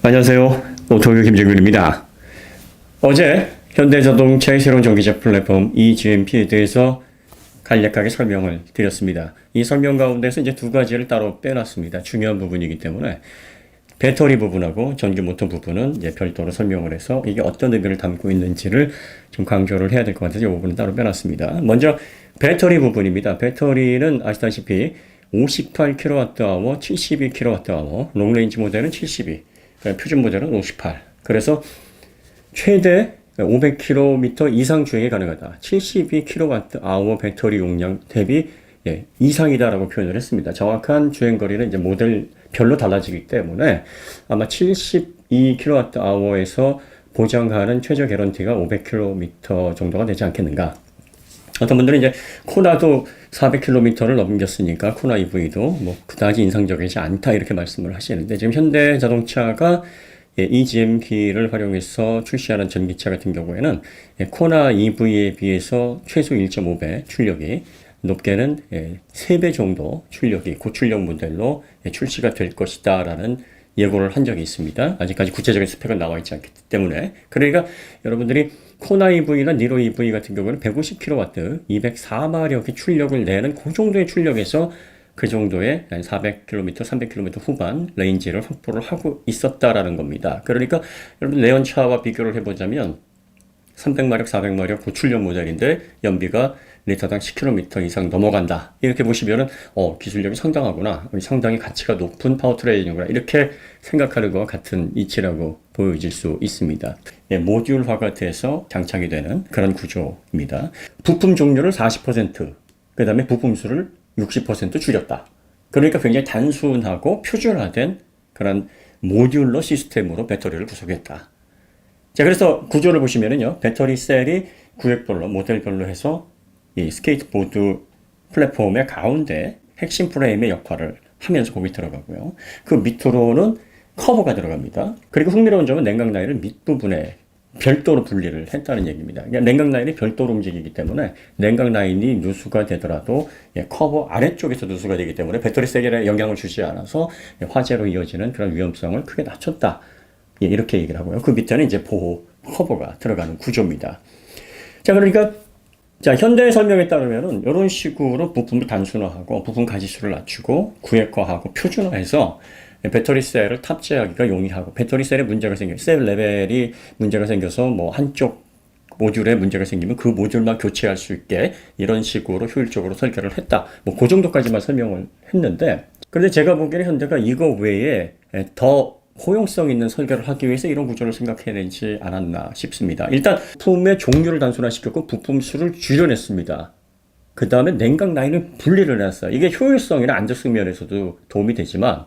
안녕하세요. 오토교 김재균입니다. 어제 현대자동차의 새로운 전기차 플랫폼 eGMP에 대해서 간략하게 설명을 드렸습니다. 이 설명 가운데서 이제 두 가지를 따로 빼놨습니다. 중요한 부분이기 때문에 배터리 부분하고 전기 모터 부분은 이제 별도로 설명을 해서 이게 어떤 의미를 담고 있는지를 좀 강조를 해야 될 것 같아서 이 부분은 따로 빼놨습니다. 먼저 배터리 부분입니다. 배터리는 아시다시피 58kWh, 72kWh, 롱레인지 모델은 72, 표준 모델은 58. 그래서 최대 500km 이상 주행이 가능하다. 72kWh 배터리 용량 대비 이상이다라고 표현을 했습니다. 정확한 주행 거리는 이제 모델별로 달라지기 때문에 아마 72kWh에서 보장하는 최저 개런티가 500km 정도가 되지 않겠는가. 어떤 분들은 이제 코나도 400km를 넘겼으니까 코나 EV도 뭐 그다지 인상적이지 않다 이렇게 말씀을 하시는데, 지금 현대 자동차가 eGMP를 활용해서 출시하는 전기차 같은 경우에는 코나 EV에 비해서 최소 1.5배 출력이, 높게는 3배 정도 출력이 고출력 모델로 출시가 될 것이다 라는 예고를 한 적이 있습니다. 아직까지 구체적인 스펙은 나와 있지 않기 때문에. 그러니까 여러분들이 코나 EV나 니로 EV 같은 경우는 150kW, 204마력의 출력을 내는 그 정도의 출력에서 그 정도의 400km, 300km 후반 레인지를 확보를 하고 있었다라는 겁니다. 그러니까 여러분 내연차와 비교를 해보자면 300마력, 400마력 고출력 모델인데 연비가 리터당 10km 이상 넘어간다. 이렇게 보시면은 기술력이 상당하구나. 상당히 가치가 높은 파워트레인이구나. 이렇게 생각하는 것과 같은 이치라고 보여질 수 있습니다. 모듈화가 돼서 장착이 되는 그런 구조입니다. 부품 종류를 40%, 그 다음에 부품 수를 60% 줄였다. 그러니까 굉장히 단순하고 표준화된 그런 모듈러 시스템으로 배터리를 구성했다. 자, 그래서 구조를 보시면은요, 배터리 셀이 구획별로, 모델별로 해서 이 스케이트보드 플랫폼의 가운데 핵심 프레임의 역할을 하면서 거기 들어가고요. 그 밑으로는 커버가 들어갑니다. 그리고 흥미로운 점은 냉각 라인을 밑부분에 별도로 분리를 했다는 얘기입니다. 그러니까 냉각 라인이 별도로 움직이기 때문에 냉각 라인이 누수가 되더라도 커버 아래쪽에서 누수가 되기 때문에 배터리 셀에 영향을 주지 않아서 화재로 이어지는 그런 위험성을 크게 낮췄다. 이렇게 얘기를 하고요. 그 밑에는 이제 보호 커버가 들어가는 구조입니다. 자, 그러니까 현대의 설명에 따르면은 이런 식으로 부품을 단순화하고 부품 가지수를 낮추고 구획화하고 표준화해서 배터리 셀을 탑재하기가 용이하고, 배터리 셀에 문제가 생겨, 셀 레벨이 문제가 생겨서 뭐 한쪽 모듈에 문제가 생기면 그 모듈만 교체할 수 있게 이런 식으로 효율적으로 설계를 했다. 뭐 그 정도까지만 설명을 했는데, 그런데 제가 보기에는 현대가 이거 외에 더 호용성 있는 설계를 하기 위해서 이런 구조를 생각해내지 않았나 싶습니다. 일단 부품의 종류를 단순화시켰고 부품 수를 줄여냈습니다. 그 다음에 냉각 라인을 분리를 해놨어요. 이게 효율성이나 안정성 면에서도 도움이 되지만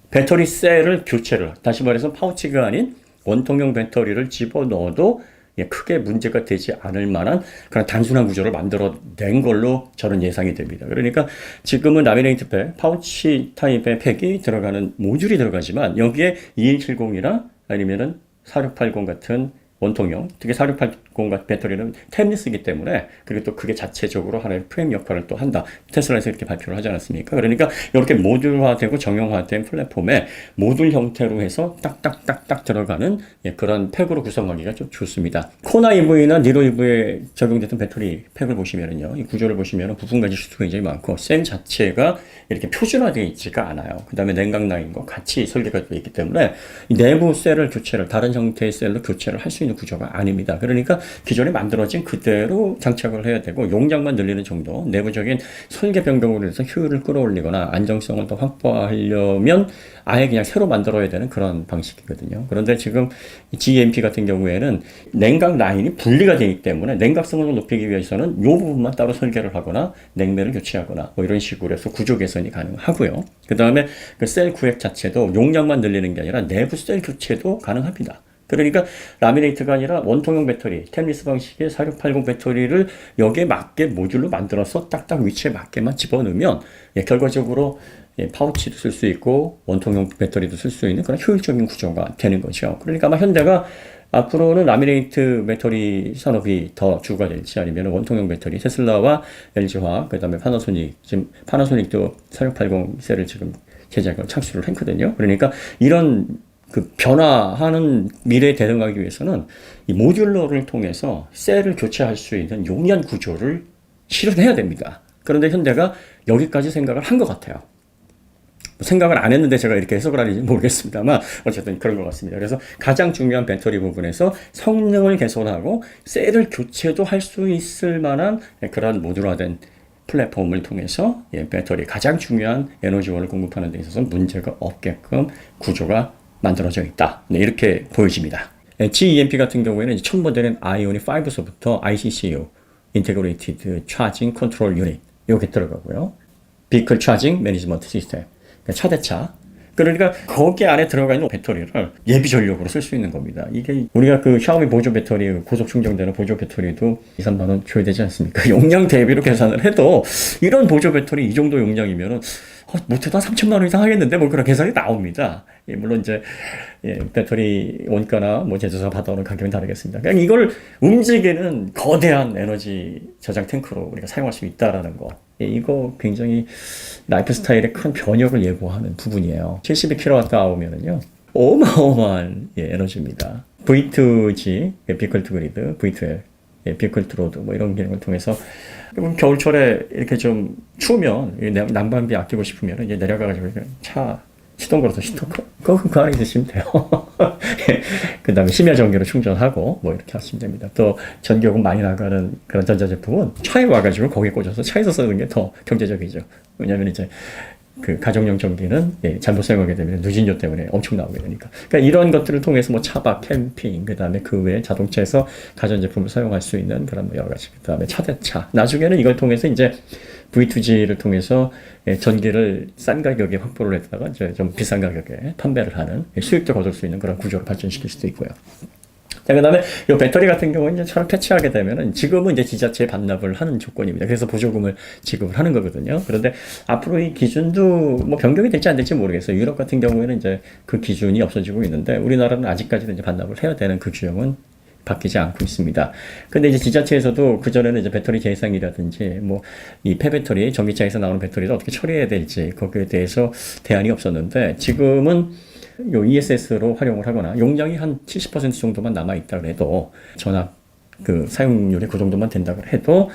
배터리 셀을 교체를, 다시 말해서 파우치가 아닌 원통형 배터리를 집어넣어도 크게 문제가 되지 않을 만한 그런 단순한 구조를 만들어낸 걸로 저는 예상이 됩니다. 그러니까 지금은 라미네이트 팩, 파우치 타입의 팩이 들어가는 모듈이 들어가지만 여기에 2170이나 아니면은 4680 같은 원통형, 특히 4680 같은 배터리는 템리스이기 때문에, 그리고 또 그게 자체적으로 하나의 프레임 역할을 또 한다. 테슬라에서 이렇게 발표를 하지 않았습니까? 그러니까 이렇게 모듈화되고 정형화된 플랫폼에 모듈 형태로 해서 딱딱딱딱 들어가는 그런 팩으로 구성하기가 좀 좋습니다. 코나 EV나 니로 EV에 적용됐던 배터리 팩을 보시면은요, 이 구조를 보시면은 부품 가지수도 굉장히 많고 셀 자체가 이렇게 표준화되어 있지가 않아요. 그 다음에 냉각 라인과 같이 설계가 되어 있기 때문에 이 내부 셀을 교체를, 다른 형태의 셀로 교체를 할 수 있는 구조가 아닙니다. 그러니까 기존에 만들어진 그대로 장착을 해야 되고 용량만 늘리는 정도, 내부적인 설계 변경으로 해서 효율을 끌어올리거나 안정성을 더 확보하려면 아예 그냥 새로 만들어야 되는 그런 방식이거든요. 그런데 지금 GMP 같은 경우에는 냉각 라인이 분리가 되기 때문에 냉각성을 높이기 위해서는 이 부분만 따로 설계를 하거나 냉매를 교체하거나 뭐 이런 식으로 해서 구조 개선이 가능하고요. 그 다음에 그 셀 구획 자체도 용량만 늘리는 게 아니라 내부 셀 교체도 가능합니다. 그러니까 라미네이트가 아니라 원통형 배터리, 템리스 방식의 4680 배터리를 여기에 맞게 모듈로 만들어서 딱딱 위치에 맞게만 집어넣으면 결과적으로 파우치도 쓸 수 있고 원통형 배터리도 쓸 수 있는 그런 효율적인 구조가 되는 거죠. 그러니까 아마 현대가 앞으로는 라미네이트 배터리 산업이 더 주가 될지 아니면 원통형 배터리, 테슬라와 LG화학, 그 다음에 파나소닉, 지금 파나소닉도 4680 셀을 지금 제작을 착수를 했거든요. 그러니까 이런 그 변화하는 미래에 대응하기 위해서는 이 모듈러를 통해서 셀을 교체할 수 있는 용량 구조를 실현해야 됩니다. 그런데 현대가 여기까지 생각을 한 것 같아요. 생각을 안 했는데 제가 이렇게 해석을 하는지 모르겠습니다만 어쨌든 그런 것 같습니다. 그래서 가장 중요한 배터리 부분에서 성능을 개선하고 셀을 교체도 할 수 있을 만한 그러한 모듈화된 플랫폼을 통해서 배터리 가장 중요한 에너지원을 공급하는 데 있어서 문제가 없게끔 구조가 만들어져 있다. 네, 이렇게 보여집니다. GEMP 같은 경우에는 첫 모델은 아이오닉 5서부터 ICCU, Integrated Charging Control Unit 이렇게 들어가고요. Vehicle Charging Management System, 차대차. 그러니까 거기 안에 들어가 있는 배터리를 예비 전력으로 쓸 수 있는 겁니다. 이게 우리가 그 샤오미 보조 배터리, 고속 충전되는 보조 배터리도 2, 3만 원 줘야 되지 않습니까? 용량 대비로 계산을 해도 이런 보조 배터리 이 정도 용량이면은 못해도 한 3천만 원 이상 하겠는데 뭐 그런 계산이 나옵니다. 물론 이제 배터리 원가나 뭐 제조사 받아오는 가격은 다르겠습니다. 그냥 이걸 움직이는 거대한 에너지 저장 탱크로 우리가 사용할 수 있다라는 거. 이거 굉장히 라이프 스타일의 큰 변혁을 예고하는 부분이에요. 72kWh면은요 어마어마한 에너지입니다. V2G, Vehicle to Grid, V2L, Vehicle to Load 뭐 이런 기능을 통해서 겨울철에 이렇게 좀 추우면 난방비 아끼고 싶으면 이제 내려가가지고 차 시동 걸어서 시동 그 안에 있으시면 돼요. 그 다음에 심야 전기로 충전하고 뭐 이렇게 하시면 됩니다. 또 전기요금 많이 나가는 그런 전자제품은 차에 와가지고 거기에 꽂아서 차에서 쓰는 게 더 경제적이죠. 왜냐하면 이제 그 가정용 전기는 잘못 사용하게 되면 누진료 때문에 엄청 나오게 되니까. 그러니까 이런 것들을 통해서 뭐 차박, 캠핑, 그 다음에 그 외에 자동차에서 가전제품을 사용할 수 있는 그런 뭐 여러 가지. 그 다음에 차대차. 나중에는 이걸 통해서 이제 V2G를 통해서 전기를 싼 가격에 확보를 했다가 이제 좀 비싼 가격에 판매를 하는 수익도 거둘 수 있는 그런 구조를 발전시킬 수도 있고요. 자, 그 다음에 이 배터리 같은 경우는 이제 처럼 패치하게 되면은 지금은 이제 지자체에 반납을 하는 조건입니다. 그래서 보조금을 지급을 하는 거거든요. 그런데 앞으로 이 기준도 뭐 변경이 될지 안 될지 모르겠어요. 유럽 같은 경우에는 이제 그 기준이 없어지고 있는데 우리나라는 아직까지는 이제 반납을 해야 되는 그 규정은 바뀌지 않고 있습니다. 근데 이제 지자체에서도 그전에는 이제 배터리 재생이라든지 뭐 이 폐배터리, 전기차에서 나오는 배터리를 어떻게 처리해야 될지 거기에 대해서 대안이 없었는데 지금은 요 ESS로 활용을 하거나 용량이 한 70% 정도만 남아있다 그래도 전압 그 사용률이 그 정도만 된다고 해도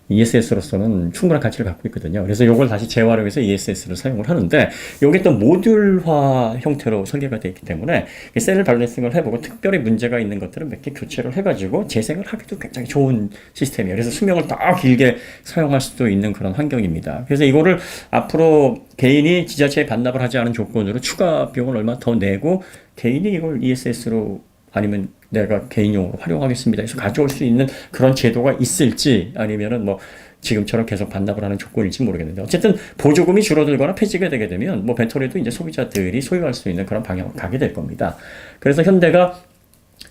ESS로서는 충분한 가치를 갖고 있거든요. 그래서 이걸 다시 재활용해서 ESS를 사용을 하는데 이게 또 모듈화 형태로 설계가 되어 있기 때문에 셀을 밸런싱을 해보고 특별히 문제가 있는 것들은 몇 개 교체를 해가지고 재생을 하기도 굉장히 좋은 시스템이에요. 그래서 수명을 더 길게 사용할 수도 있는 그런 환경입니다. 그래서 이거를 앞으로 개인이 지자체에 반납을 하지 않은 조건으로 추가 비용을 얼마 더 내고 개인이 이걸 ESS로 아니면 내가 개인용으로 활용하겠습니다. 그래서 가져올 수 있는 그런 제도가 있을지 아니면은 뭐 지금처럼 계속 반납을 하는 조건일지 모르겠는데 어쨌든 보조금이 줄어들거나 폐지가 되게 되면 뭐 배터리도 이제 소비자들이 소유할 수 있는 그런 방향으로 가게 될 겁니다. 그래서 현대가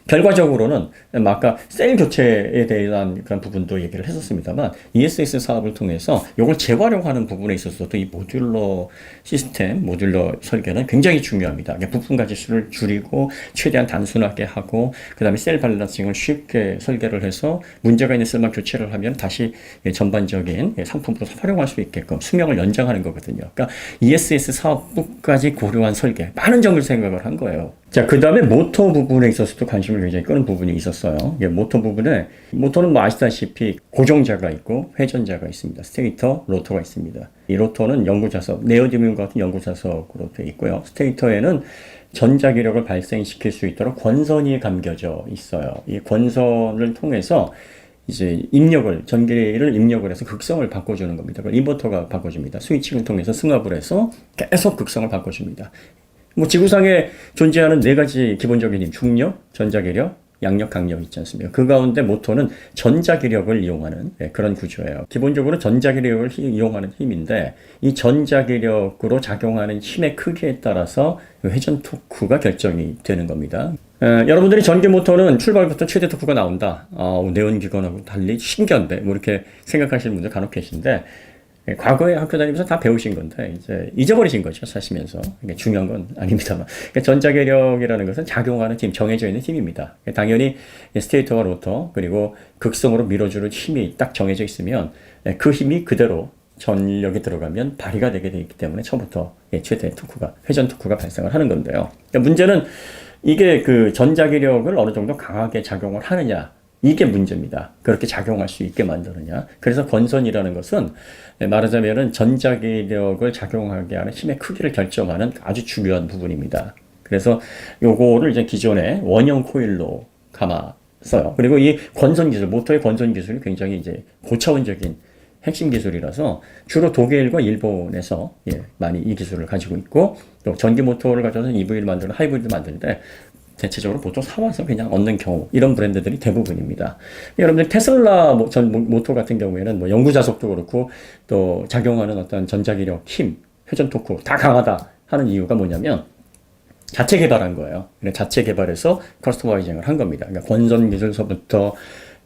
결과적으로는 아까 셀 교체에 대한 그런 부분도 얘기를 했었습니다만 ESS 사업을 통해서 이걸 재활용하는 부분에 있어서도 이 모듈러 시스템, 모듈러 설계는 굉장히 중요합니다. 부품 가짓수를 줄이고 최대한 단순하게 하고 그 다음에 셀 밸런싱을 쉽게 설계를 해서 문제가 있는 셀만 교체를 하면 다시 전반적인 상품으로 활용할 수 있게끔 수명을 연장하는 거거든요. 그러니까 ESS 사업부까지 고려한 설계, 많은 점을 생각을 한 거예요. 자, 그 다음에 모터 부분에 있어서도 관심을 굉장히 끄는 부분이 있었어요. 모터 부분에, 모터는 뭐 아시다시피 고정자가 있고 회전자가 있습니다. 스테이터, 로터가 있습니다. 이 로터는 연구자석, 네오디뮴과 같은 연구자석으로 되어 있고요. 스테이터에는 전자기력을 발생시킬 수 있도록 권선이 감겨져 있어요. 이 권선을 통해서 이제 입력을, 전기를 입력을 해서 극성을 바꿔주는 겁니다. 그걸 인버터가 바꿔줍니다. 스위칭을 통해서 승합을 해서 계속 극성을 바꿔줍니다. 뭐 지구상에 존재하는 네 가지 기본적인 힘, 중력, 전자기력, 양력, 강력 있지 않습니까? 그 가운데 모터는 전자기력을 이용하는 그런 구조예요. 기본적으로 전자기력을 이용하는 힘인데 이 전자기력으로 작용하는 힘의 크기에 따라서 회전 토크가 결정이 되는 겁니다. 여러분들이 전기 모터는 출발부터 최대 토크가 나온다. 내연기관하고 달리 신기한데 뭐 이렇게 생각하시는 분들 간혹 계신데 과거에 학교 다니면서 다 배우신 건데 이제 잊어버리신 거죠, 사시면서. 이게 중요한 건 아닙니다만. 그러니까 전자계력이라는 것은 작용하는 힘, 정해져 있는 힘입니다. 당연히 스테이터와 로터 그리고 극성으로 밀어주는 힘이 딱 정해져 있으면 그 힘이 그대로 전력이 들어가면 발휘가 되게 돼 있기 때문에 처음부터 최대 토크가, 회전 토크가 발생을 하는 건데요. 그러니까 문제는 이게 그 전자기력을 어느 정도 강하게 작용을 하느냐, 이게 문제입니다. 그렇게 작용할 수 있게 만드느냐. 그래서 권선이라는 것은 말하자면은 전자기력을 작용하게 하는 힘의 크기를 결정하는 아주 중요한 부분입니다. 그래서 요거를 이제 기존의 원형 코일로 감았어요. 그리고 이 권선 기술, 모터의 권선 기술이 굉장히 이제 고차원적인 핵심 기술이라서 주로 독일과 일본에서 많이 이 기술을 가지고 있고, 또 전기 모터를 가져서 EV를 만드는 하이브리드 만드는데 대체적으로 보통 사와서 그냥 얻는 경우, 이런 브랜드들이 대부분입니다. 여러분들 테슬라 모터 같은 경우에는 뭐 영구 자석도 그렇고 또 작용하는 어떤 전자기력, 힘, 회전 토크 다 강하다 하는 이유가 뭐냐면 자체 개발한 거예요. 자체 개발해서 커스터마이징을 한 겁니다. 그러니까 권선 기술서부터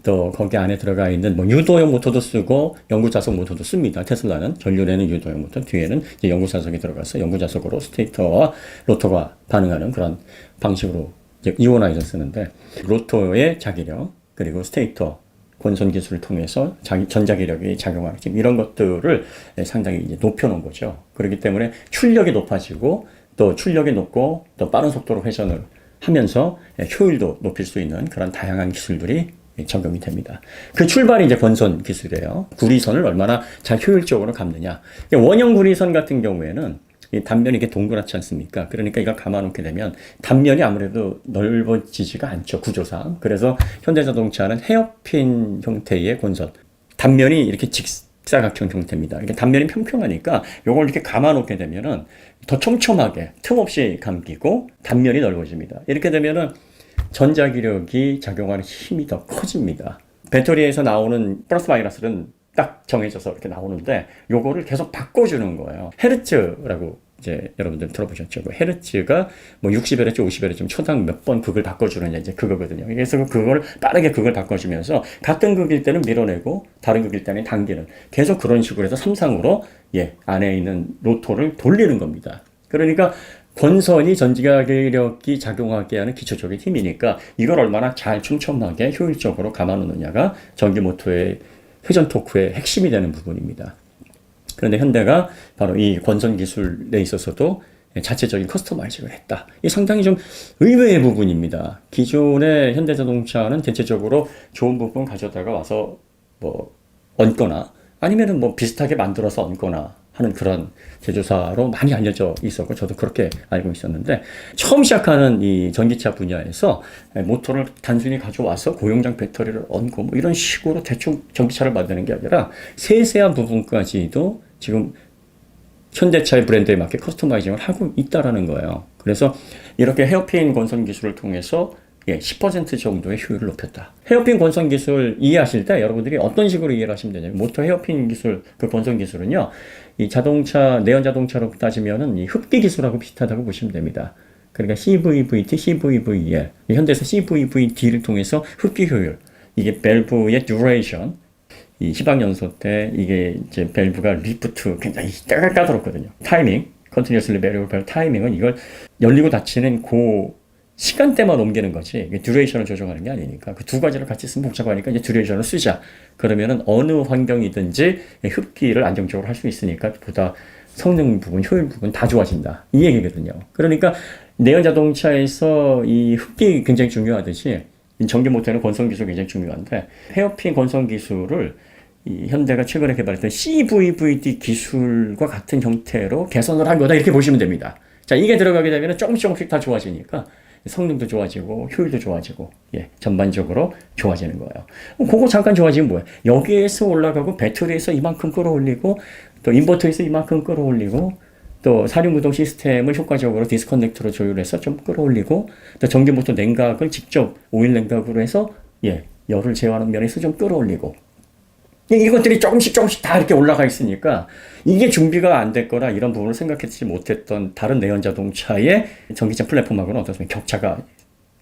또 거기 안에 들어가 있는 뭐 유도형 모터도 쓰고 영구자석 모터도 씁니다. 테슬라는 전륜에는 유도형 모터, 뒤에는 이제 영구자석이 들어가서 영구자석으로 스테이터와 로터가 반응하는 그런 방식으로 이제 이오나이저 쓰는데, 로터의 자기력 그리고 스테이터 권선 기술을 통해서 전자기력이 작용하는 지금 이런 것들을 상당히 이제 높여놓은 거죠. 그렇기 때문에 출력이 높아지고 또 출력이 높고 또 빠른 속도로 회전을 하면서 효율도 높일 수 있는 그런 다양한 기술들이 적용이 됩니다. 그 출발이 이제 권선 기술이에요. 구리선을 얼마나 잘 효율적으로 감느냐. 원형 구리선 같은 경우에는 이 단면이 이렇게 동그랗지 않습니까? 그러니까 이걸 감아놓게 되면 단면이 아무래도 넓어지지가 않죠, 구조상. 그래서 현대자동차는 헤어핀 형태의 권선, 단면이 이렇게 직사각형 형태입니다. 이게 단면이 평평하니까 이걸 이렇게 감아놓게 되면은 더 촘촘하게 틈 없이 감기고 단면이 넓어집니다. 이렇게 되면은 전자기력이 작용하는 힘이 더 커집니다. 배터리에서 나오는 플러스 마이너스는 딱 정해져서 이렇게 나오는데 요거를 계속 바꿔주는 거예요. 헤르츠라고 이제 여러분들 들어보셨죠? 헤르츠가 뭐 60Hz, 50Hz 초당 몇 번 극을 바꿔주느냐 이제 그거거든요. 그래서 그걸 빠르게 극을 바꿔주면서 같은 극일 때는 밀어내고 다른 극일 때는 당기는, 계속 그런 식으로 해서 삼상으로 안에 있는 로터를 돌리는 겁니다. 그러니까 권선이 전자기력이 작용하게 하는 기초적인 힘이니까 이걸 얼마나 잘 촘촘하게 효율적으로 감아놓느냐가 전기 모터의 회전 토크의 핵심이 되는 부분입니다. 그런데 현대가 바로 이 권선 기술에 있어서도 자체적인 커스터마이징을 했다. 이 상당히 좀 의외의 부분입니다. 기존의 현대자동차는 대체적으로 좋은 부분 가져다가 와서 뭐 얹거나 아니면은 뭐 비슷하게 만들어서 얹거나 하는 그런 제조사로 많이 알려져 있었고 저도 그렇게 알고 있었는데, 처음 시작하는 이 전기차 분야에서 모터를 단순히 가져와서 고용량 배터리를 얹고 뭐 이런 식으로 대충 전기차를 만드는 게 아니라 세세한 부분까지도 지금 현대차의 브랜드에 맞게 커스터마이징을 하고 있다라는 거예요. 그래서 이렇게 헤어핀 권선 기술을 통해서 10% 정도의 효율을 높였다. 헤어핀 권선 기술 이해하실 때 여러분들이 어떤 식으로 이해를 하시면 되냐면, 모터 헤어핀 기술, 그 권선 기술은요, 이 자동차, 내연 자동차로 따지면은 이 흡기 기술하고 비슷하다고 보시면 됩니다. 그러니까 CVVT, CVVL, 현대에서 CVVD를 통해서 흡기 효율, 이게 밸브의 듀레이션, 이 희박연소 때 이게 이제 밸브가 리프트 굉장히 까다롭거든요. 타이밍, 컨티뉴어슬리 베리어블 타이밍은 이걸 열리고 닫히는 시간대만 옮기는 거지 듀레이션을 조정하는 게 아니니까, 그 두 가지를 같이 쓰면 복잡하니까 이제 듀레이션을 쓰자. 그러면은 어느 환경이든지 흡기를 안정적으로 할 수 있으니까 보다 성능 부분, 효율 부분 다 좋아진다, 이 얘기거든요. 그러니까 내연 자동차에서 이 흡기 굉장히 중요하듯이 전기 모터는 권선 기술 굉장히 중요한데, 헤어핀 권선 기술을 이 현대가 최근에 개발했던 CVVD 기술과 같은 형태로 개선을 한 거다, 이렇게 보시면 됩니다. 자, 이게 들어가게 되면 조금씩 다 좋아지니까 성능도 좋아지고 효율도 좋아지고 전반적으로 좋아지는 거예요. 그거 잠깐 좋아지면 뭐예요? 여기에서 올라가고 배터리에서 이만큼 끌어올리고 또 인버터에서 이만큼 끌어올리고 또 사륜구동 시스템을 효과적으로 디스커넥터로 조율해서 좀 끌어올리고 또 전기모터 냉각을 직접 오일 냉각으로 해서 열을 제어하는 면에서 좀 끌어올리고, 이것들이 조금씩 다 이렇게 올라가 있으니까 이게 준비가 안 됐거나 이런 부분을 생각하지 못했던 다른 내연 자동차의 전기차 플랫폼하고는 어떻게 보면 격차가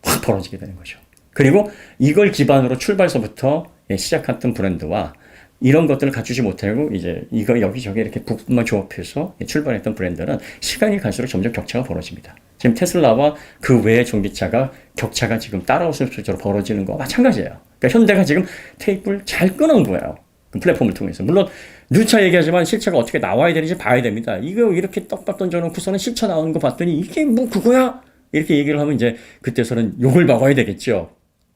확 벌어지게 되는 거죠. 그리고 이걸 기반으로 출발서부터 시작했던 브랜드와 이런 것들을 갖추지 못하고 이제 이거 여기저기 이렇게 부품만 조합해서 출발했던 브랜드는 시간이 갈수록 점점 격차가 벌어집니다. 지금 테슬라와 그 외의 전기차가 격차가 지금 따라올 수 있도록 벌어지는 거와 마찬가지예요. 그러니까 현대가 지금 테이프를 잘 끊은 거예요. 그 플랫폼을 통해서. 물론 누차 얘기하지만 실체가 어떻게 나와야 되는지 봐야 됩니다. 이거 이렇게 떡밥 던져놓고서는 실체 나오는 거 봤더니 이게 뭐 그거야? 이렇게 얘기를 하면 이제 그때서는 욕을 먹어야 되겠죠.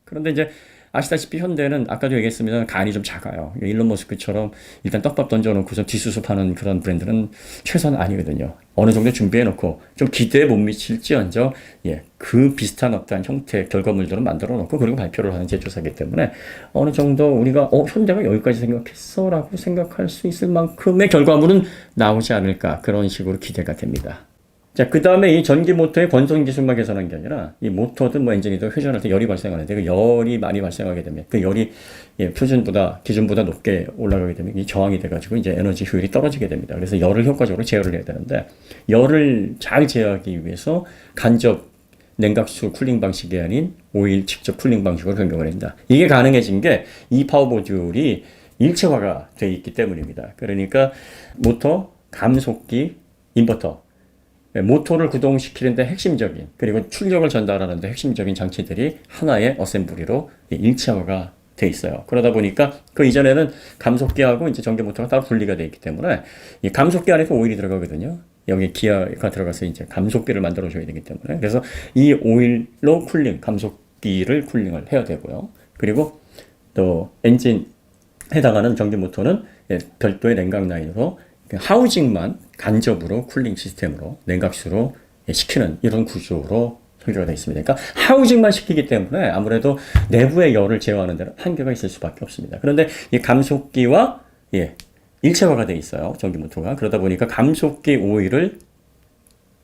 그런데 이제 아시다시피 현대는 아까도 얘기했습니다. 간이 좀 작아요. 일론 머스크처럼 일단 떡밥 던져놓고서 뒷수습하는 그런 브랜드는 최소한 아니거든요. 어느 정도 준비해놓고 좀 기대에 못 미칠지언정 그 비슷한 어떠한 형태 결과물들은 만들어놓고 그리고 발표를 하는 제조사이기 때문에 어느 정도 우리가 현대가 여기까지 생각했어 라고 생각할 수 있을 만큼의 결과물은 나오지 않을까 그런 식으로 기대가 됩니다. 자, 그 다음에 이 전기 모터의 건성 기술만 개선한 게 아니라 이 모터든 뭐 엔진이든 회전할 때 열이 발생하는데 그 열이 많이 발생하게 되면 그 열이 표준보다 기준보다 높게 올라가게 되면 이 저항이 돼가지고 이제 에너지 효율이 떨어지게 됩니다. 그래서 열을 효과적으로 제어를 해야 되는데 열을 잘 제어하기 위해서 간접 냉각수 쿨링 방식이 아닌 오일 직접 쿨링 방식으로 변경을 한다. 이게 가능해진 게 이 파워 모듈이 일체화가 돼 있기 때문입니다. 그러니까 모터, 감속기, 인버터 모터를 구동시키는데 핵심적인 그리고 출력을 전달하는데 핵심적인 장치들이 하나의 어셈블리로 일체화가 돼 있어요. 그러다 보니까 그 이전에는 감속기하고 이제 전기 모터가 따로 분리가 돼 있기 때문에 이 감속기 안에서 오일이 들어가거든요. 여기 기아가 들어가서 이제 감속비를 만들어 줘야 되기 때문에 그래서 이 오일로 쿨링 감속기를 쿨링을 해야 되고요. 그리고 또 엔진 해당하는 전기 모터는 별도의 냉각 라인으로 하우징만 간접으로 쿨링 시스템으로 냉각수로 시키는 이런 구조로 설계가 되어 있습니다. 그러니까 하우징만 시키기 때문에 아무래도 내부의 열을 제어하는 데는 한계가 있을 수밖에 없습니다. 그런데 이 감속기와 일체화가 되어 있어요. 전기모터가. 그러다 보니까 감속기 오일을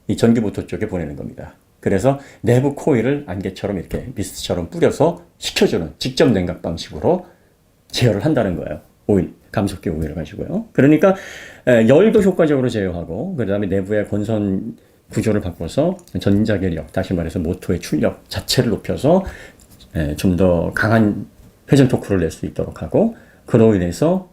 이 전기모터 쪽에 보내는 겁니다. 그래서 내부 코일을 안개처럼 이렇게 미스트처럼 뿌려서 식혀주는 직접 냉각 방식으로 제어를 한다는 거예요. 오일. 감속기 오일을 가지고요. 그러니까 열도 효과적으로 제어하고 그 다음에 내부의 건선 구조를 바꿔서 전자계력, 다시 말해서 모터의 출력 자체를 높여서 좀 더 강한 회전 토크를 낼 수 있도록 하고 그로 인해서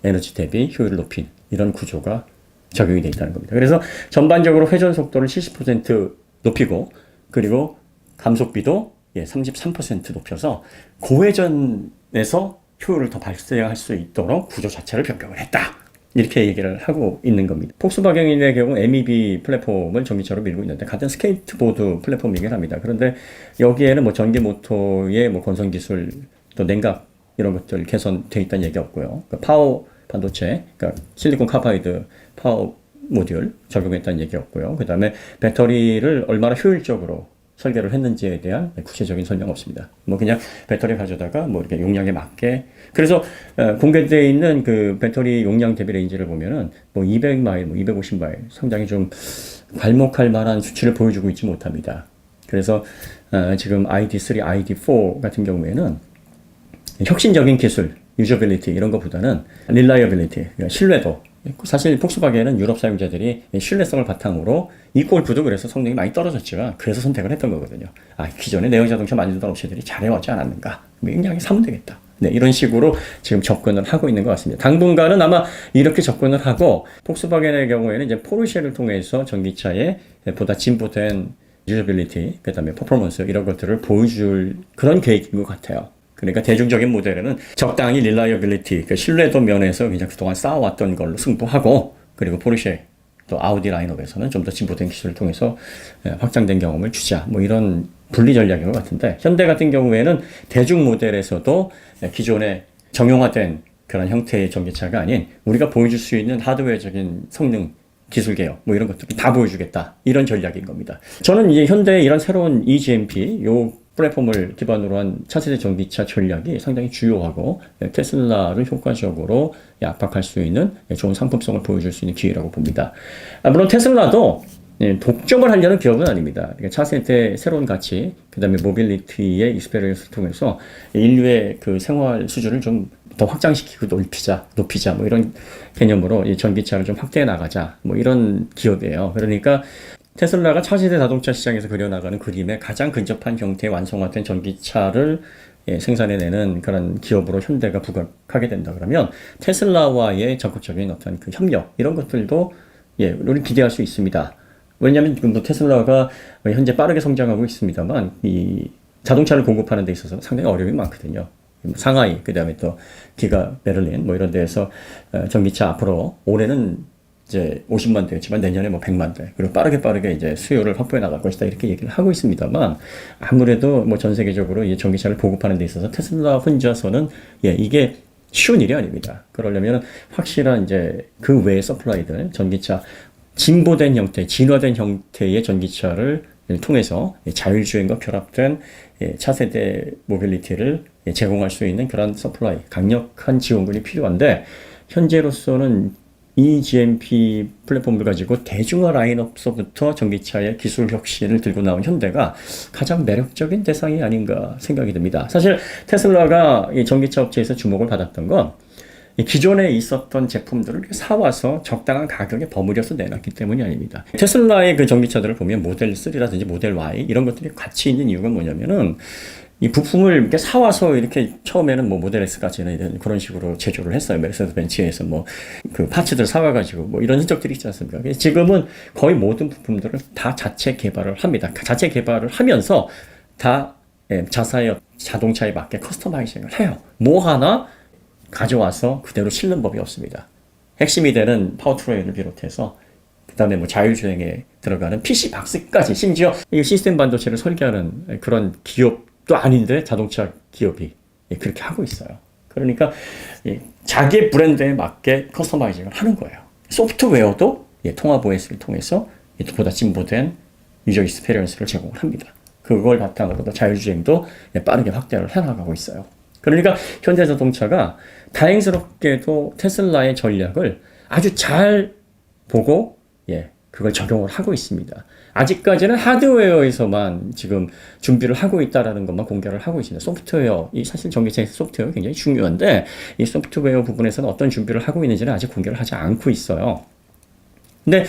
에너지 대비 효율을 높인 이런 구조가 적용이 되어 있다는 겁니다. 그래서 전반적으로 회전 속도를 70% 높이고 그리고 감속비도 33% 높여서 고회전에서 효율을 더 발생할 수 있도록 구조 자체를 변경을 했다. 이렇게 얘기를 하고 있는 겁니다. 폭스바겐의 경우 MEB 플랫폼을 전기차로 밀고 있는데 같은 스케이트보드 플랫폼이긴 합니다. 그런데 여기에는 뭐 전기 모터의 뭐 건선 기술 또 냉각 이런 것들 개선되어 있다는 얘기 없고요. 그러니까 파워 반도체, 그러니까 실리콘 카바이드 파워 모듈 적용했다는 얘기 없고요. 그 다음에 배터리를 얼마나 효율적으로 설계를 했는지에 대한 구체적인 설명 없습니다. 뭐 그냥 배터리 가져다가 뭐 이렇게 용량에 맞게 그래서 공개되어 있는 그 배터리 용량 대비 레인지를 보면은 뭐 200마일, 뭐 250마일 상당히 좀 괄목할 만한 수치를 보여주고 있지 못합니다. 그래서 지금 ID3, ID4 같은 경우에는 혁신적인 기술, 유저빌리티 이런 것보다는 릴라이어빌리티, 그러니까 신뢰도 사실 폭스바겐은 유럽 사용자들이 신뢰성을 바탕으로 이 골프도 그래서 성능이 많이 떨어졌지만 그래서 선택을 했던 거거든요. 기존에 내연 자동차 만들던 업체들이 잘해왔지 않았는가? 그냥 사면 되겠다. 이런 식으로 지금 접근을 하고 있는 것 같습니다. 당분간은 아마 이렇게 접근을 하고 폭스바겐의 경우에는 이제 포르쉐를 통해서 전기차에 보다 진보된 유저빌리티, 그 다음에 퍼포먼스 이런 것들을 보여줄 그런 계획인 것 같아요. 그러니까 대중적인 모델에는 적당히 릴라이어빌리티, 그러니까 신뢰도 면에서 그냥 그동안 쌓아왔던 걸로 승부하고 그리고 포르쉐 또 아우디 라인업에서는 좀 더 진보된 기술을 통해서 확장된 경험을 주자 뭐 이런 분리 전략인 것 같은데 현대 같은 경우에는 대중 모델에서도 기존에 정형화된 그런 형태의 전기차가 아닌 우리가 보여줄 수 있는 하드웨어적인 성능 기술 개혁 뭐 이런 것들을 다 보여주겠다 이런 전략인 겁니다. 저는 이제 현대의 이런 새로운 eGMP 요 플랫폼을 기반으로 한 차세대 전기차 전략이 상당히 주요하고 테슬라를 효과적으로 압박할 수 있는 좋은 상품성을 보여줄 수 있는 기회라고 봅니다. 물론 테슬라도 독점을 하려는 기업은 아닙니다. 그러니까 차세대 새로운 가치, 그 다음에 모빌리티의 익스페리언스를 통해서 인류의 그 생활 수준을 좀 더 확장시키고 높이자 뭐 이런 개념으로 이 전기차를 좀 확대해 나가자 뭐 이런 기업이에요. 그러니까 테슬라가 차세대 자동차 시장에서 그려나가는 그림에 가장 근접한 형태의 완성화된 전기차를 생산해내는 그런 기업으로 현대가 부각하게 된다 그러면 테슬라와의 적극적인 어떤 그 협력 이런 것들도 우리 기대할 수 있습니다. 왜냐하면 지금 테슬라가 현재 빠르게 성장하고 있습니다만 이 자동차를 공급하는 데 있어서 상당히 어려움이 많거든요. 상하이, 그 다음에 또 기가 베를린 뭐 이런 데에서 전기차 앞으로 올해는 이제 50만 대였지만 내년에 뭐 100만 대, 그리고 빠르게 이제 수요를 확보해 나갈 것이다 이렇게 얘기를 하고 있습니다만, 아무래도 뭐 전 세계적으로 이 전기차를 보급하는 데 있어서 테슬라 혼자서는 이게 쉬운 일이 아닙니다. 그러려면 확실한 이제 그 외의 서플라이들, 전기차 진보된 형태, 진화된 형태의 전기차를 통해서 자율주행과 결합된 차세대 모빌리티를 제공할 수 있는 그런 서플라이, 강력한 지원군이 필요한데, 현재로서는 이 GMP 플랫폼을 가지고 대중화 라인업서부터 전기차의 기술 혁신을 들고 나온 현대가 가장 매력적인 대상이 아닌가 생각이 듭니다. 사실 테슬라가 이 전기차 업체에서 주목을 받았던 건 기존에 있었던 제품들을 사와서 적당한 가격에 버무려서 내놨기 때문이 아닙니다. 테슬라의 그 전기차들을 보면 모델 3라든지 모델 Y 이런 것들이 같이 있는 이유가 뭐냐면은, 이 부품을 이렇게 사와서 이렇게 처음에는 뭐 모델 S까지는 그런 식으로 제조를 했어요. 메르세데스 벤츠에서 뭐 그 파츠들 사와가지고 뭐 이런 흔적들이 있지 않습니까? 지금은 거의 모든 부품들을 다 자체 개발을 합니다. 자체 개발을 하면서 다 자사의 자동차에 맞게 커스터마이징을 해요. 뭐 하나 가져와서 그대로 실는 법이 없습니다. 핵심이 되는 파워트레인을 비롯해서 그 다음에 뭐 자율주행에 들어가는 PC 박스까지, 심지어 이 시스템 반도체를 설계하는 그런 기업도 아닌데 자동차 기업이 그렇게 하고 있어요. 그러니까 자기 브랜드에 맞게 커스터마이징을 하는 거예요. 소프트웨어도 통합 OS를 통해서 보다 진보된 유저 익스페리언스를 제공을 합니다. 그걸 바탕으로 자율주행도 빠르게 확대를 해나가고 있어요. 그러니까 현대자동차가 다행스럽게도 테슬라의 전략을 아주 잘 보고 그걸 적용을 하고 있습니다. 아직까지는 하드웨어에서만 지금 준비를 하고 있다라는 것만 공개를 하고 있습니다. 소프트웨어, 이 사실 전기차의 소프트웨어 굉장히 중요한데, 이 소프트웨어 부분에서는 어떤 준비를 하고 있는지는 아직 공개를 하지 않고 있어요. 근데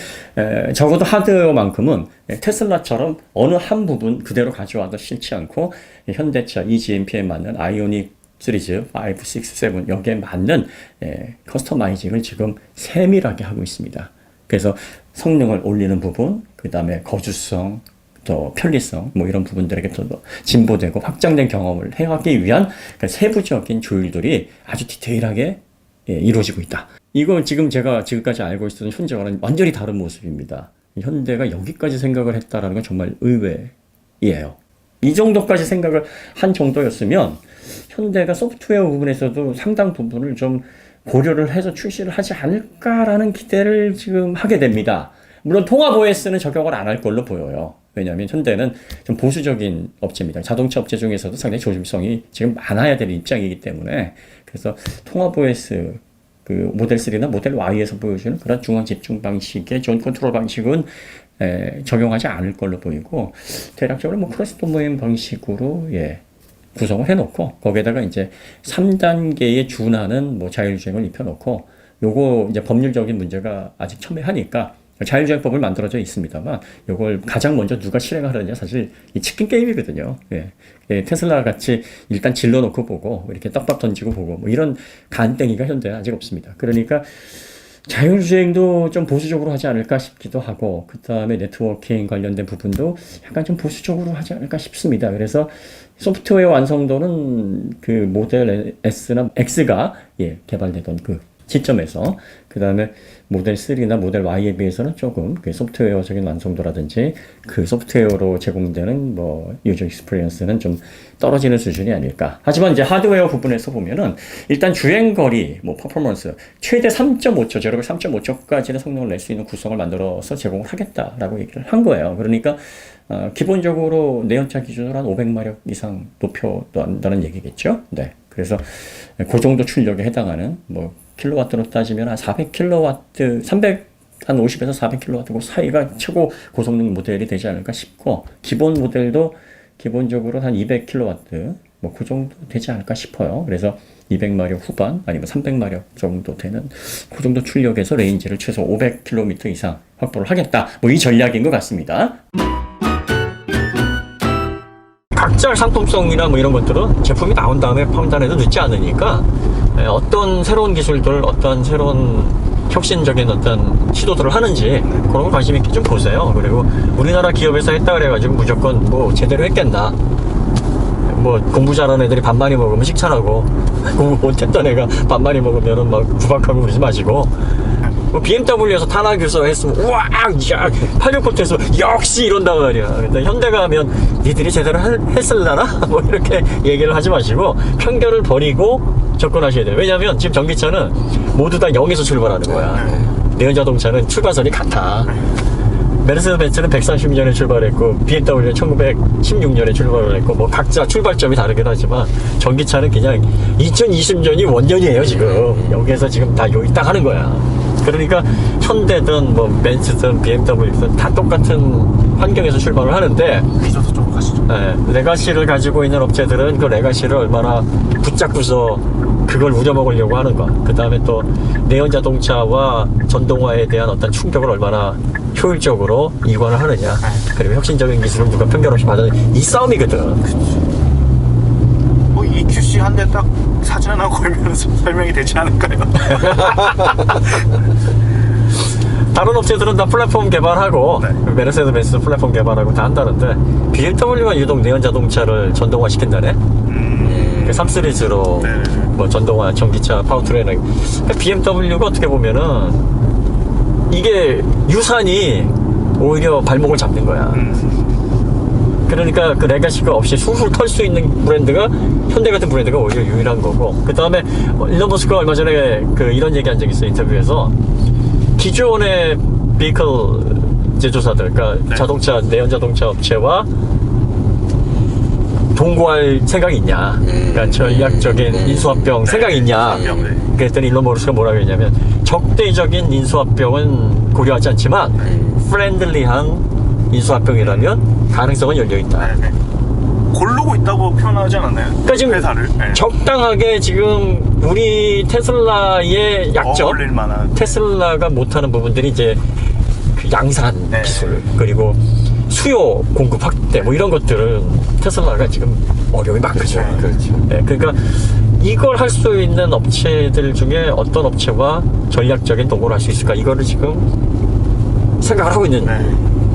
적어도 하드웨어만큼은 테슬라처럼 어느 한 부분 그대로 가져와도 싫지 않고, 현대차 eGMP에 맞는 아이오닉 시리즈 5, 6, 7 여기에 맞는 커스터마이징을 지금 세밀하게 하고 있습니다. 그래서 성능을 올리는 부분, 그 다음에 거주성, 또 편리성, 뭐 이런 부분들에게 더 진보되고 확장된 경험을 해가기 위한 세부적인 조율들이 아주 디테일하게 이루어지고 있다. 이건 지금 제가 지금까지 알고 있었던 현재와는 완전히 다른 모습입니다. 현대가 여기까지 생각을 했다라는 건 정말 의외예요. 이 정도까지 생각을 한 정도였으면 현대가 소프트웨어 부분에서도 상당 부분을 좀 고려를 해서 출시를 하지 않을까라는 기대를 지금 하게 됩니다. 물론 통합 OS는 적용을 안 할 걸로 보여요. 왜냐하면 현대는 좀 보수적인 업체입니다. 자동차 업체 중에서도 상당히 조심성이 지금 많아야 되는 입장이기 때문에, 그래서 통합 OS 그 모델 3나 모델 Y에서 보여주는 그런 중앙 집중 방식의 존 컨트롤 방식은 적용하지 않을 걸로 보이고, 대략적으로 뭐 크로스 도메인 방식으로 구성을 해놓고, 거기에다가 이제 3단계에 준하는 뭐 자율주행을 입혀놓고, 요거 이제 법률적인 문제가 아직 첨예하니까 자율주행법을 만들어져 있습니다만, 요걸 가장 먼저 누가 실행하느냐, 사실 이 치킨 게임이거든요. 테슬라 같이 일단 질러놓고 보고, 이렇게 떡밥 던지고 보고, 뭐 이런 간땡이가 현대는 아직 없습니다. 그러니까 자율주행도 좀 보수적으로 하지 않을까 싶기도 하고, 그 다음에 네트워킹 관련된 부분도 약간 좀 보수적으로 하지 않을까 싶습니다. 그래서 소프트웨어 완성도는 그 모델 S나 X가 개발되던 그 시점에서, 그 다음에 모델 3나 모델 Y에 비해서는 조금 그 소프트웨어적인 완성도라든지 그 소프트웨어로 제공되는 뭐 유저 익스피리언스는 좀 떨어지는 수준이 아닐까. 하지만 이제 하드웨어 부분에서 보면은 일단 주행거리, 뭐 퍼포먼스 최대 3.5초, 제로백 3.5초까지는 성능을 낼 수 있는 구성을 만들어서 제공을 하겠다라고 얘기를 한 거예요. 그러니까 기본적으로 내연차 기준으로 한 500마력 이상 높여한다는 얘기겠죠. 네. 그래서 그 정도 출력에 해당하는 뭐 킬로와트로 따지면 한 400킬로와트, 350에서 400킬로와트 그 사이가 최고 고성능 모델이 되지 않을까 싶고, 기본 모델도 기본적으로 한 200킬로와트 뭐 그 정도 되지 않을까 싶어요. 그래서 200마력 후반 아니면 300마력 정도 되는 그 정도 출력에서 레인지를 최소 500km 이상 확보를 하겠다. 뭐 이 전략인 것 같습니다. 각자 상품성이나 뭐 이런 것들은 제품이 나온 다음에 판단해도 늦지 않으니까, 어떤 새로운 기술들, 어떤 새로운 혁신적인 어떤 시도들을 하는지 그런 거 관심 있게 좀 보세요. 그리고 우리나라 기업에서 했다 그래가지고 무조건 뭐 제대로 했겠나, 뭐 공부 잘하는 애들이 밥 많이 먹으면 칭찬하고 공부 못했던 애가 밥 많이 먹으면은 막 구박하고 그러지 마시고 뭐 BMW에서 탄화 교수했으면 우와 야 86볼트에서 역시 이런단 말이야. 근데 현대가 하면 니들이 제대로 했을라나? 뭐 이렇게 얘기를 하지 마시고 편견을 버리고 접근하셔야 돼요. 왜냐하면 지금 전기차는 모두 다 0에서 출발하는 거야. 내연 자동차는 출발선이 같아. 메르세데스 벤츠는 130년에 출발했고 BMW는 1916년에 출발을 했고 뭐 각자 출발점이 다르긴 하지만 전기차는 그냥 2020년이 원년이에요 지금. 여기에서 지금 다 여기 딱 하는 거야. 그러니까 현대든 뭐 벤츠든 BMW든 다 똑같은 환경에서 출발을 하는데 있어서 좀 가시죠. 레가시를 가지고 있는 업체들은 그 레가시를 얼마나 붙잡고서 그걸 우려먹으려고 하는가. 그 다음에 또 내연 자동차와 전동화에 대한 어떤 충격을 얼마나 효율적으로 이관을 하느냐. 그리고 혁신적인 기술을 누가 편견 없이 받아내는 이 싸움이거든. 뭐 EQC 한 대 딱 사진 하나 걸면서 설명이 되지 않을까요? 다른 업체들은 다 플랫폼 개발하고 메르세데스 벤츠도 플랫폼 개발하고 다 한다는데 BMW가 유독 내연 자동차를 전동화 시킨다네. 그 3 시리즈로 뭐 전동화 전기차 파워트레인. BMW가 어떻게 보면은 이게 유산이 오히려 발목을 잡는 거야. 그러니까 그 레가시가 없이 술술 털 수 있는 브랜드가 현대 같은 브랜드가 오히려 유일한 거고. 그 다음에 일론 머스크가 얼마 전에 그 이런 얘기 한 적이 있어요. 인터뷰에서 기존의 비클 제조사들, 그러니까 자동차 내연 자동차 업체와 동거할 생각이 있냐, 그러니까 전략적인 인수합병 생각이 있냐. 그랬더니 일론 머스크가 뭐라고 했냐면 적대적인 인수합병은 고려하지 않지만 프렌들리한 인수합병이라면 가능성은 열려있다. 고르고 있다고 표현하지 않았나요? 그러니까 지금 회사를 적당하게 지금 우리 테슬라의 약점, 어울릴 만한 테슬라가 못하는 부분들이 이제 그 양산 기술 그리고 수요 공급 확대 뭐 이런 것들은 테슬라가 지금 어려움이 많거든요. 네, 그러니까 이걸 할 수 있는 업체들 중에 어떤 업체와 전략적인 동거를 할 수 있을까, 이거를 지금 생각을 하고 있는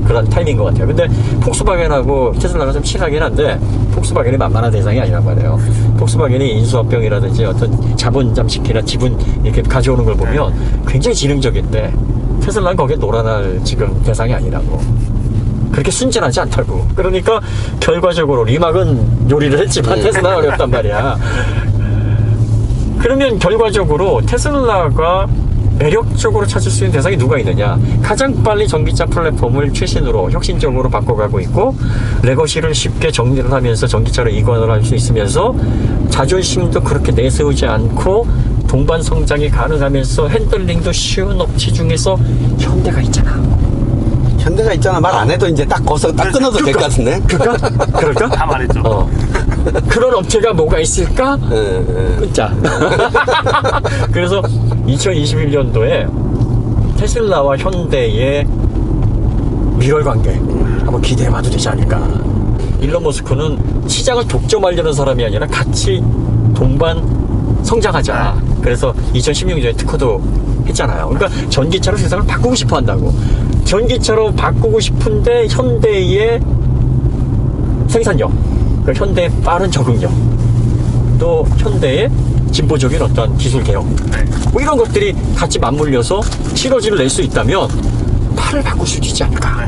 그런 타임인 것 같아요. 근데 폭스바겐하고 테슬라가 좀 친하긴 한데 폭스바겐이 만만한 대상이 아니란 말이에요. 폭스바겐이 인수합병이라든지 어떤 자본 잠식이나 지분 이렇게 가져오는 걸 보면 굉장히 지능적인데 테슬라는 거기에 놀아날 지금 대상이 아니라고. 그렇게 순진하지 않다고. 그러니까 결과적으로 리막은 요리를 했지만 테슬라는 어렵단 말이야. 그러면 결과적으로 테슬라가 매력적으로 찾을 수 있는 대상이 누가 있느냐. 가장 빨리 전기차 플랫폼을 최신으로 혁신적으로 바꿔가고 있고 레거시를 쉽게 정리를 하면서 전기차로 이관을 할 수 있으면서 자존심도 그렇게 내세우지 않고 동반 성장이 가능하면서 핸들링도 쉬운 업체 중에서 현대가 있잖아. 현대가 있잖아. 말 안 해도 이제 딱 거기서 딱 끊어도 될 것 같은데. 그럴까? 다 말했죠. 그런 업체가 뭐가 있을까? 끊자. 그래서 2021년도에 테슬라와 현대의 밀월 관계 한번 기대해봐도 되지 않을까. 일론 머스크는 시장을 독점하려는 사람이 아니라 같이 동반 성장하자. 그래서 2016년에 특허도 했잖아요. 그러니까 전기차로 세상을 바꾸고 싶어 한다고. 전기차로 바꾸고 싶은데 현대의 생산력, 그 현대의 빠른 적응력, 또 현대의 진보적인 어떤 기술 개혁, 뭐 이런 것들이 같이 맞물려서 시너지를 낼 수 있다면 팔을 바꿀 수 있지 않을까.